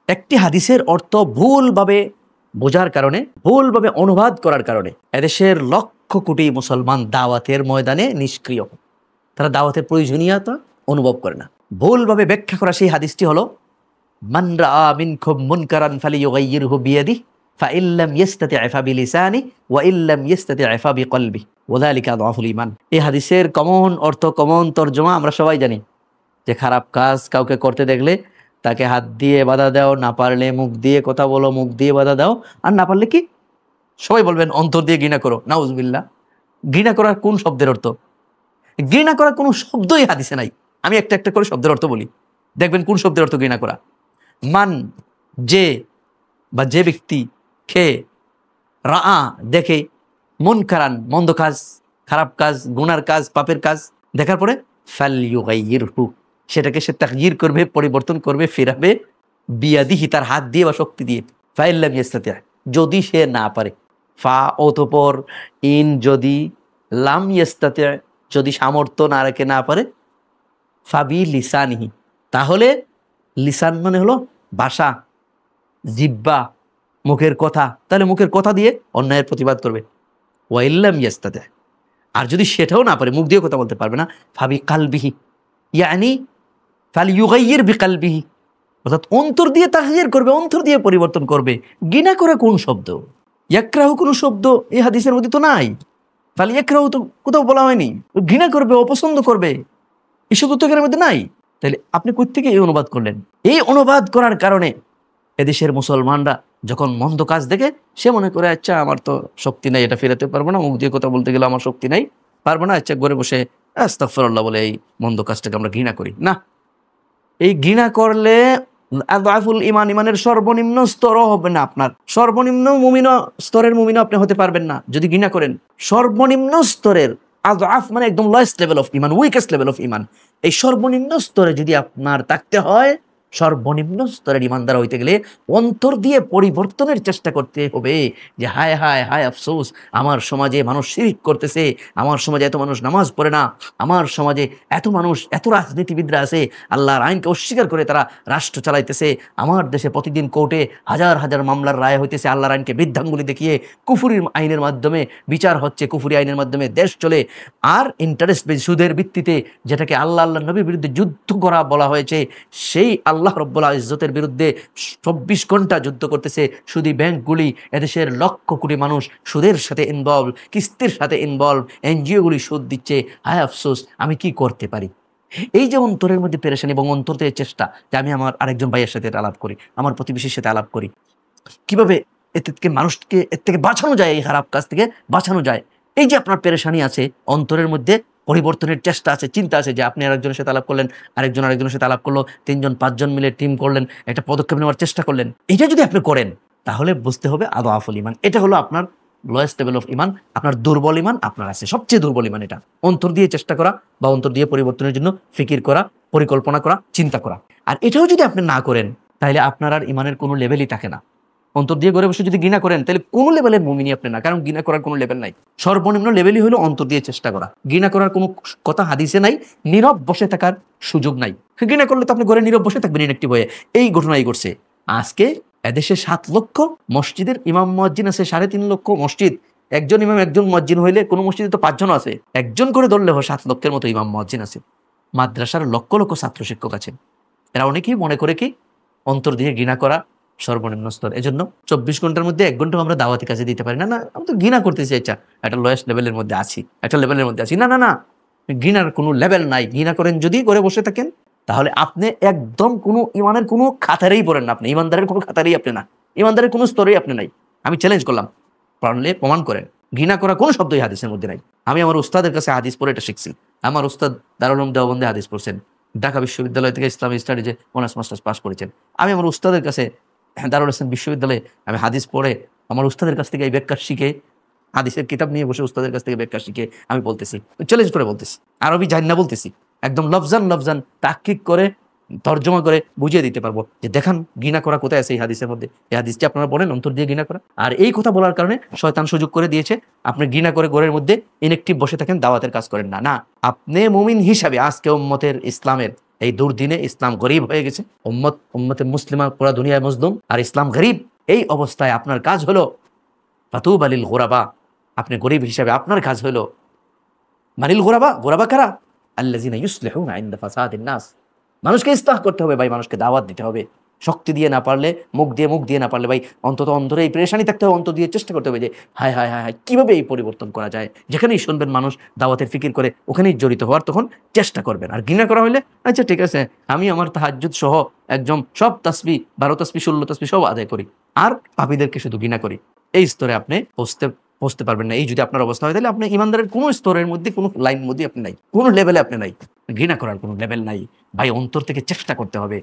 একটি হাদিসের অর্থ ভুলভাবে বোঝার কারণে, ভুলভাবে অনুবাদ করার কারণে এদেশের লক্ষ কোটি মুসলমান দাওয়াতের ময়দানে নিষ্ক্রিয়। তারা দাওয়াতের প্রয়োজনীয়তা অনুভব করে না। ভুলভাবে ব্যাখ্যা করা সেই হাদিসটি হলো, মান রাআ মিনকুম মুনকারান ফালিয়ুগাইয়িরহু বিয়াদিহি ফাইন লাম ইস্তাতি' ফাবিলিসানিহি ওয়া ইন লাম ইস্তাতি' ফাবিকলবিহি ওয়া যালিকা আযআফুল ঈমান। এই হাদিসের কমন অর্থ, কমন তরজমা আমরা সবাই জানি যে খারাপ কাজ কাউকে করতে দেখলে তাকে হাত দিয়ে বাধা দাও, না পারলে মুখ দিয়ে কথা বলো, মুখ দিয়ে বাধা দাও, আর না পারলে কি? সবাই বলবেন অন্তর দিয়ে ঘৃণা করো। নাউজুবিল্লাহ। ঘৃণা করার কোন শব্দের অর্থ? ঘৃণা করার কোনো শব্দই হাদিসে নাই। আমি একটা একটা করে শব্দের অর্থ বলি, দেখবেন কোন শব্দের অর্থ ঘৃণা করা। মান, যে বা যে ব্যক্তি, খে, রাআ দেখে, মুনকারান মন্দ কাজ, খারাপ কাজ, গুনার কাজ, পাপের কাজ দেখার পরে ফালইউগাইয়িরহু সেটাকে সে তাগয়ির করবে, পরিবর্তন করবে, ফেরাবে, বিয়াদিহি তার হাত দিয়ে বা শক্তি দিয়ে, ফাইন লাম ইস্তাতি' যদি সে না পারে, ফা অতঃপর, ইন যদি, লাম ইস্তাতি' যদি সামর্থ্য না রাখে, না পারে, ফাবি লিসানিহি তাহলে, লিসান মানে হলো ভাষা, জিহ্বা, মুখের কথা, তাহলে মুখের কথা দিয়ে অন্যায়ের প্রতিবাদ করবে। ওয়া ইন লাম ইস্তাতি' আর যদি সেটাও না পারে, মুখ দিয়ে কথা বলতে পারবে না, ফাবি কালবিহি ইয়ানি ফালইউগাইয়ির বিকালবিহি অর্থাৎ অন্তর দিয়ে তাগয়ির করবে, অন্তর দিয়ে পরিবর্তন করবে। ঘৃণা করা কোন শব্দ? ইয়াকরাহু কোন শব্দ এই হাদিসের মধ্যে তো নাই। ফালইয়াকরাহু তো কোথাও বলা হয়নি। ঘৃণা করবে, অপছন্দ করবে, এই শব্দ তো এর মধ্যে নাই। তাহলে আপনি কই থেকে এই অনুবাদ করলেন? এই অনুবাদ করার কারণে এদেশের মুসলমানরা যখন মন্দ কাজ দেখে সে মনে করে, আচ্ছা আমার তো শক্তি নাই, এটা ফেরাতে পারবো না, মুখ দিয়ে কথা বলতে গেলে আমার শক্তি নাই, পারবো না, আচ্ছা ঘরে বসে আস্তাগফিরুল্লাহ বলে এই মন্দ কাজটাকে আমরা ঘৃণা করি। না, এই ঘৃণা করলে আযআফুল ঈমান, ঈমানের সর্বনিম্ন স্তরও হবে না আপনার। সর্বনিম্ন মুমিন স্তরের মুমিন আপনি হতে পারবেন না যদি ঘৃণা করেন। সর্বনিম্ন স্তরের আযআফ মানে একদম লোয়েস্ট লেভেল অফ ঈমান, উইকেস্ট লেভেল অফ ঈমান। এই সর্বনিম্ন স্তরে যদি আপনার থাকতে হয়, সর্বনিম্ন স্তরের ঈমানদার হইতে গেলে অন্তর দিয়ে পরিবর্তনের চেষ্টা করতে হবে। যে হায় হায় হায় আফসোস, আমার সমাজে মানুষ শিরক করতেছে, আমার সমাজে এত মানুষ নামাজ পড়ে না, আমার সমাজে এত মানুষ, এত রাজনীতিবিদরা আছে আল্লাহর আইনকে অস্বীকার করে তারা রাষ্ট্র চালাইতেছে, আমার দেশে প্রতিদিন কোর্টে হাজার হাজার মামলার রায় হইতেছে আল্লাহর আইনকে বৃদ্ধাঙ্গুলি দেখিয়ে, কুফুরির আইনের মাধ্যমে বিচার হচ্ছে, কুফুরি আইনের মাধ্যমে দেশ চলে, আর ইন্টারেস্ট সুদের ভিত্তিতে যেটাকে আল্লাহ নবীর বিরুদ্ধে যুদ্ধ করা বলা হয়েছে, সেই আল্লাহ রব্বুল ইজ্জতের বিরুদ্ধে 24 ঘন্টা যুদ্ধ করতেছে সুদী ব্যাংকগুলি। এদেশের লক্ষ কোটি মানুষ সুদের সাথে ইনভলভ, কিস্তির সাথে ইনভলভ, এনজিওগুলি সুদ দিচ্ছে। হায় আফসোস, আমি কি করতে পারি? এই যে অন্তরের মধ্যে পেরেশানি এবং অন্তর থেকে চেষ্টা যে আমি আমার আরেকজন ভাইয়ের সাথে এটা আলাপ করি, আমার প্রতিবেশীর সাথে আলাপ করি, কিভাবে এর থেকে মানুষকে এর থেকে বাঁচানো যায়, এই খারাপ কাজ থেকে বাঁচানো যায়। এই যে আপনার পেরেশানি আছে, অন্তরের মধ্যে পরিবর্তনের চেষ্টা আছে, চিন্তা আছে যে আপনি আরেকজনের সাথে আলাপ করলেন, আরেকজনের সাথে আলাপ করলো, 3জন 5জন মিলে টিম করলেন, একটা পদক্ষেপ নেওয়ার চেষ্টা করলেন। এটা যদি আপনি করেন তাহলে বুঝতে হবে আযআফুল ঈমান, এটা হলো আপনার লোয়েস্ট লেভেল অফ ঈমান, আপনার দুর্বল ঈমান আপনার আছে, সবচেয়ে দুর্বল ঈমান এটা। অন্তর দিয়ে চেষ্টা করা বা অন্তর দিয়ে পরিবর্তনের জন্য ফিকির করা, পরিকল্পনা করা, চিন্তা করা। আর এটাও যদি আপনি না করেন তাহলে আপনার আর ঈমানের কোনো লেভেলই থাকে না। অন্তর দিয়ে ঘরে বসে যদি ঘৃণা করেন তাহলে কোনো লেভেলের মুমিনই আপনি না, কারণ ঘৃণা করার কোনো লেভেল নাই। সর্বনিম্ন লেভেলই হলো অন্তর দিয়ে চেষ্টা করা। ঘৃণা করার কোনো কথা হাদিসে নাই, নীরব বসে থাকার সুযোগ নাই। ঘৃণা করলে তো আপনি ঘরে নীরব বসে থাকবেন ইনঅ্যাক্টিভ হয়ে। এই ঘটনাই ঘটছে আজকে এদেশে। 7 লক্ষ মসজিদের ইমাম মুয়াজ্জিন আছে, 3.5 লক্ষ মসজিদ। একজন ইমাম একজন মুয়াজ্জিন হইলে কোনো মসজিদে তো 5 জন আছে, একজন করে ধরলে 7 লক্ষের মতো ইমাম মুয়াজ্জিন আছে। মাদ্রাসার লক্ষ লক্ষ ছাত্র শিক্ষক আছে। এরা অনেকেই মনে করে কি অন্তর দিয়ে ঘৃণা করা সর্বনিম্ন স্তর। এজন্য 24 ঘন্টার মধ্যে 1 ঘন্টা আমরা দাওয়াতি কাজে দিতে পারি না। না, আমি তো ঘৃণা করতেছি, আচ্ছা একটা লোয়েস্ট লেভেলের মধ্যে আছি, একটা লেভেলের মধ্যে আছি। না না না, ঘৃণার কোনো লেভেল নাই। ঘৃণা করেন যদি করে বসে থাকেন তাহলে আপনি একদম কোনো ইমানের কোনো খাতারেই পড়েন না, আপনি ইমানদারের কোনো খাতারেই আপনি না, ইমানদারের কোনো স্তরেই আপনি নাই। আমি চ্যালেঞ্জ করলাম, পারলে প্রমাণ করেন। ঘৃণা করা কোনো শব্দই হাদিসের মধ্যে নাই। আমি আমার উস্তাদের কাছে হাদিস পড়ে এটা শিখছি। আমার উস্তাদ দারুল উলুম দেওবন্দে হাদিস পড়ছেন, ঢাকা বিশ্ববিদ্যালয় থেকে ইসলামিক স্টাডিজে অনার্স মাস্টার্স পাস করেছেন। আমি আমার উস্তাদের কাছে দারুল হাসান বিশ্ববিদ্যালয়ে আমি হাদিস পড়ে আমার উস্তাদের কাছ থেকে এই ব্যাখ্যা শিখে, হাদিসের কিতাব নিয়ে বসে উস্তাদের কাছ থেকে ব্যাখ্যা শিখে আমি বলতেছি, চ্যালেঞ্জ করে বলতেছি, আরবি জানি না বলতেছি, একদম লফজান লফজান তাহকিক করে তর্জমা করে বুঝিয়ে দিতে পারবো যে দেখান ঘৃণা করা কোথায় আছে এই হাদিসের মধ্যে। এই হাদিসটি আপনারা বলেন অন্তর দিয়ে ঘৃণা করা। আর এই কথা বলার কারণে শয়তান সুযোগ করে দিয়েছে আপনি ঘৃণা করে ঘরের মধ্যে ইনঅ্যাক্টিভ বসে থাকেন, দাওয়াতের কাজ করেন না। না, আপনি মুমিন হিসাবে আজকে উম্মতের ইসলামের এই দুর্দিনে ইসলাম গরিব হয়ে গেছে, উম্মতে মুসলিমা পুরা দুনিয়ায় মজলুম, আর ইসলাম গরিব। এই অবস্থায় আপনার কাজ হলো ফাতুবা লিল গুরাবা, আপনি গরিব হিসাবে আপনার কাজ হলো মানিল গোরাবা। গোরাবা কারা? আল্লাযিনা ইউসলিহুনা ইনদা ফাসাদিন নাস। মানুষকে ইসলাহ করতে হবে ভাই, মানুষকে দাওয়াত দিতে হবে। শক্তি দিয়ে না পারলে, মুখ দিয়ে না পারলে ভাই, অন্তত অন্তরে এই পেরেশানি থাকতে হবে, অন্তর দিয়ে চেষ্টা করতে হবে যে হায় হায় হায় হায় কিভাবে এই পরিবর্তন করা যায়। যেখানেই শুনবেন মানুষ দাওয়াতের ফিকির করে, ওখানেই জড়িত হওয়ার তখন চেষ্টা করবেন। আর ঘৃণা করা হলে আচ্ছা ঠিক আছে, আমি আমার তাহাজ্জুদ সহ একদম সব তাসবিহ 12 তাসবিহ 16 তাসবিহ সব আদায় করি, আর পাপীদেরকে শুধু ঘৃণা করি। এই স্তরে আপনি পৌঁছতে পারবেন না। এই যদি আপনার অবস্থা হয়, তাহলে আপনি ইমানদারের কোনো স্তরের মধ্যে, কোনো লাইন মধ্যে আপনি নাই, কোনো লেভেলে আপনি নাই। ঘৃণা করার কোনো লেভেল নাই ভাই, অন্তর থেকে চেষ্টা করতে হবে।